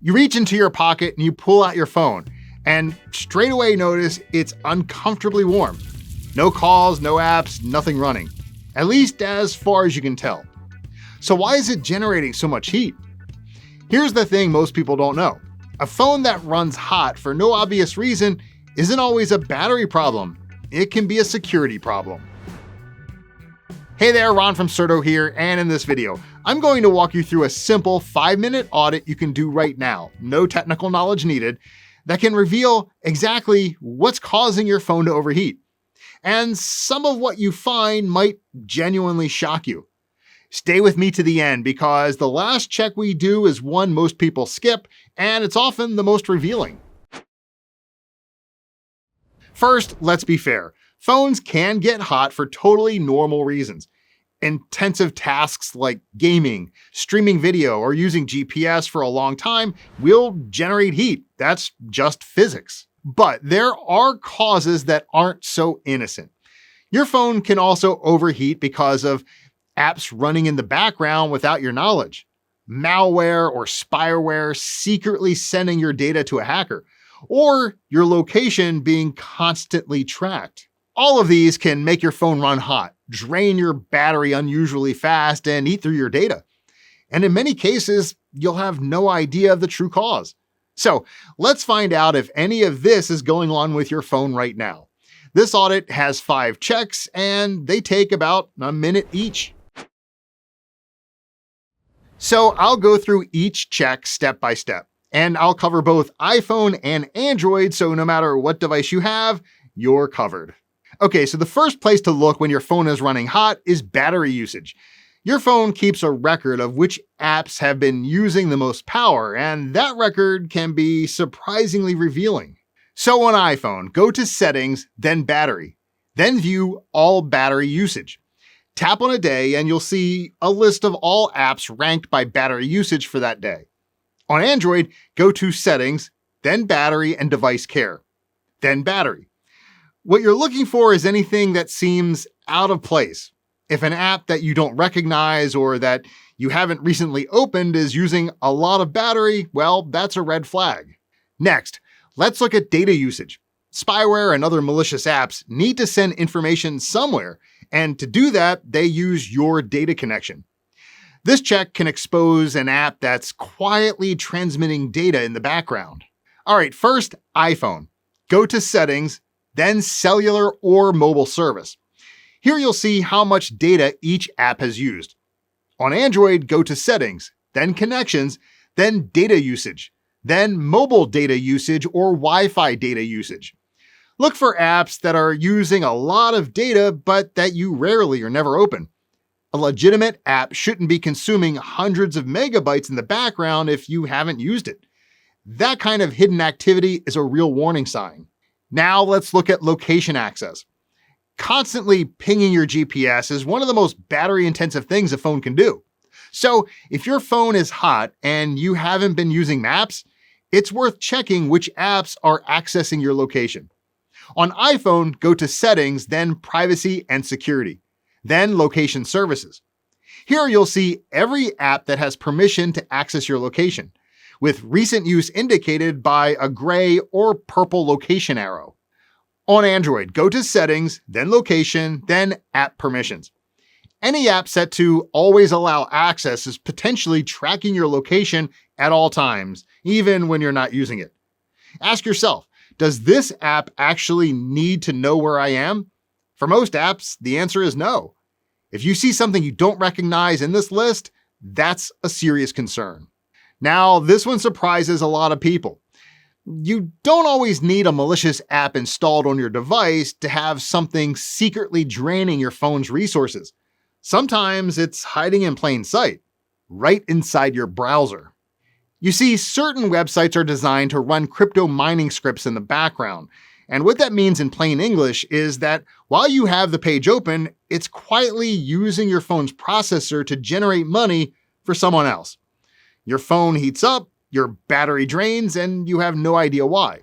You reach into your pocket and you pull out your phone, and straight away notice it's uncomfortably warm. No calls, no apps, nothing running. At least as far as you can tell. So why is it generating so much heat? Here's the thing most people don't know. A phone that runs hot for no obvious reason isn't always a battery problem. It can be a security problem. Hey there, Ron from Certo here, and in this video, I'm going to walk you through a simple 5-minute audit you can do right now, no technical knowledge needed, that can reveal exactly what's causing your phone to overheat. And some of what you find might genuinely shock you. Stay with me to the end because the last check we do is one most people skip, and it's often the most revealing. First, let's be fair. Phones can get hot for totally normal reasons. Intensive tasks like gaming, streaming video, or using GPS for a long time will generate heat. That's just physics. But there are causes that aren't so innocent. Your phone can also overheat because of apps running in the background without your knowledge. Malware or spyware secretly sending your data to a hacker, or your location being constantly tracked. All of these can make your phone run hot, drain your battery unusually fast, and eat through your data. And in many cases, you'll have no idea of the true cause. So let's find out if any of this is going on with your phone right now. This audit has 5 checks, and they take about a minute each. So I'll go through each check step by step, and I'll cover both iPhone and Android, so no matter what device you have, you're covered. Okay, so the first place to look when your phone is running hot is battery usage. Your phone keeps a record of which apps have been using the most power, and that record can be surprisingly revealing. So on iPhone, go to Settings, then Battery, then view All Battery Usage. Tap on a day and you'll see a list of all apps ranked by battery usage for that day. On Android, go to Settings, then Battery and Device Care, then Battery. What you're looking for is anything that seems out of place. If an app that you don't recognize or that you haven't recently opened is using a lot of battery, well, that's a red flag. Next, let's look at data usage. Spyware and other malicious apps need to send information somewhere, and to do that, they use your data connection. This check can expose an app that's quietly transmitting data in the background. All right, first, iPhone. Go to Settings, then Cellular or Mobile Service. Here you'll see how much data each app has used. On Android, go to Settings, then Connections, then Data Usage, then Mobile Data Usage or Wi-Fi data usage. Look for apps that are using a lot of data but that you rarely or never open. A legitimate app shouldn't be consuming hundreds of megabytes in the background if you haven't used it. That kind of hidden activity is a real warning sign. Now let's look at location access. Constantly pinging your GPS is one of the most battery-intensive things a phone can do. So if your phone is hot and you haven't been using maps, it's worth checking which apps are accessing your location. On iPhone, go to Settings, then Privacy and Security, then Location Services. Here you'll see every app that has permission to access your location, with recent use indicated by a gray or purple location arrow. On Android, go to Settings, then Location, then App Permissions. Any app set to always allow access is potentially tracking your location at all times, even when you're not using it. Ask yourself, does this app actually need to know where I am? For most apps, the answer is no. If you see something you don't recognize in this list, that's a serious concern. Now, this one surprises a lot of people. You don't always need a malicious app installed on your device to have something secretly draining your phone's resources. Sometimes it's hiding in plain sight, right inside your browser. You see, certain websites are designed to run crypto mining scripts in the background. And what that means in plain English is that while you have the page open, it's quietly using your phone's processor to generate money for someone else. Your phone heats up, your battery drains, and you have no idea why.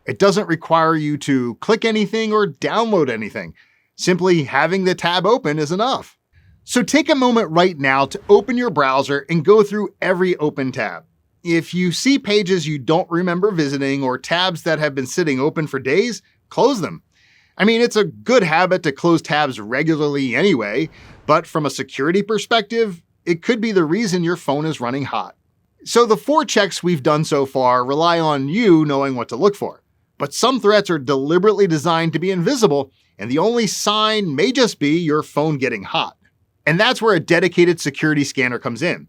It doesn't require you to click anything or download anything. Simply having the tab open is enough. So take a moment right now to open your browser and go through every open tab. If you see pages you don't remember visiting or tabs that have been sitting open for days, close them. I mean, it's a good habit to close tabs regularly anyway, but from a security perspective, it could be the reason your phone is running hot. So the 4 checks we've done so far rely on you knowing what to look for. But some threats are deliberately designed to be invisible, and the only sign may just be your phone getting hot. And that's where a dedicated security scanner comes in.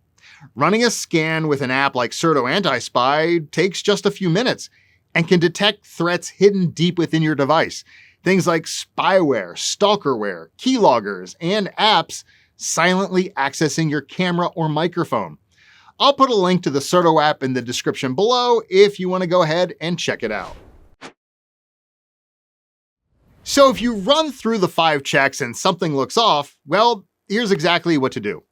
Running a scan with an app like Certo Anti-Spy takes just a few minutes and can detect threats hidden deep within your device. Things like spyware, stalkerware, keyloggers, and apps silently accessing your camera or microphone. I'll put a link to the Certo app in the description below if you want to go ahead and check it out. So if you run through the 5 checks and something looks off, well, here's exactly what to do.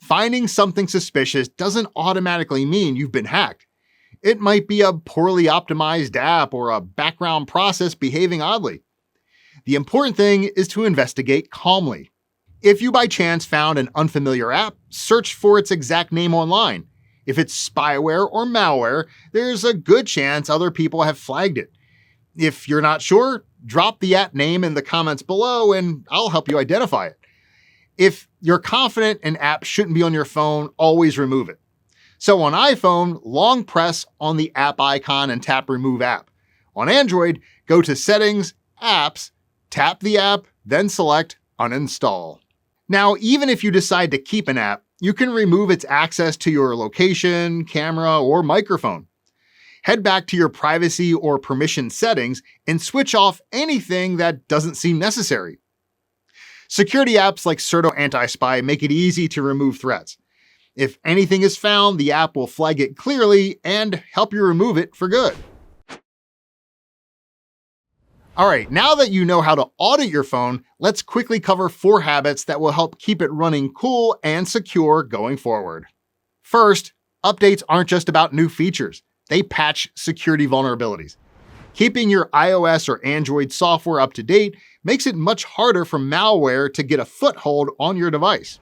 Finding something suspicious doesn't automatically mean you've been hacked. It might be a poorly optimized app or a background process behaving oddly. The important thing is to investigate calmly. If you by chance found an unfamiliar app, search for its exact name online. If it's spyware or malware, there's a good chance other people have flagged it. If you're not sure, drop the app name in the comments below and I'll help you identify it. If you're confident an app shouldn't be on your phone, always remove it. So on iPhone, long press on the app icon and tap Remove App. On Android, go to Settings, Apps, tap the app, then select Uninstall. Now, even if you decide to keep an app, you can remove its access to your location, camera, or microphone. Head back to your privacy or permission settings and switch off anything that doesn't seem necessary. Security apps like Certo Anti-Spy make it easy to remove threats. If anything is found, the app will flag it clearly and help you remove it for good. All right, now that you know how to audit your phone, let's quickly cover 4 habits that will help keep it running cool and secure going forward. First, updates aren't just about new features. They patch security vulnerabilities. Keeping your iOS or Android software up to date makes it much harder for malware to get a foothold on your device.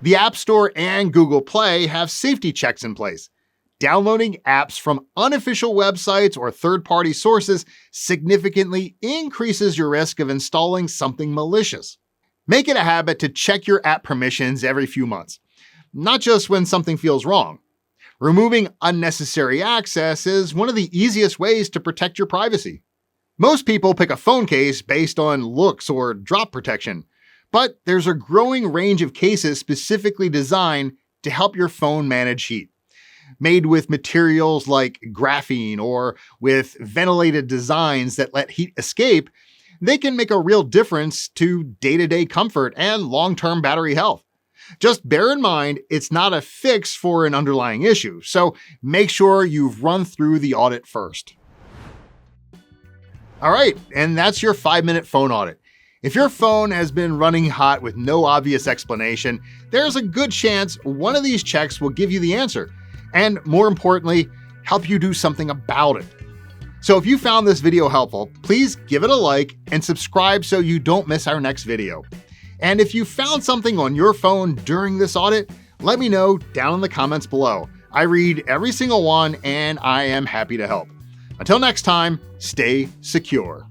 The App Store and Google Play have safety checks in place. Downloading apps from unofficial websites or third-party sources significantly increases your risk of installing something malicious. Make it a habit to check your app permissions every few months, not just when something feels wrong. Removing unnecessary access is one of the easiest ways to protect your privacy. Most people pick a phone case based on looks or drop protection, but there's a growing range of cases specifically designed to help your phone manage heat. Made with materials like graphene or with ventilated designs that let heat escape, they can make a real difference to day-to-day comfort and long-term battery health. Just bear in mind, it's not a fix for an underlying issue, so make sure you've run through the audit first. All right, and that's your 5-minute phone audit. If your phone has been running hot with no obvious explanation, there's a good chance one of these checks will give you the answer, and more importantly, help you do something about it. So if you found this video helpful, please give it a like and subscribe so you don't miss our next video. And if you found something on your phone during this audit, let me know down in the comments below. I read every single one and I am happy to help. Until next time, stay secure.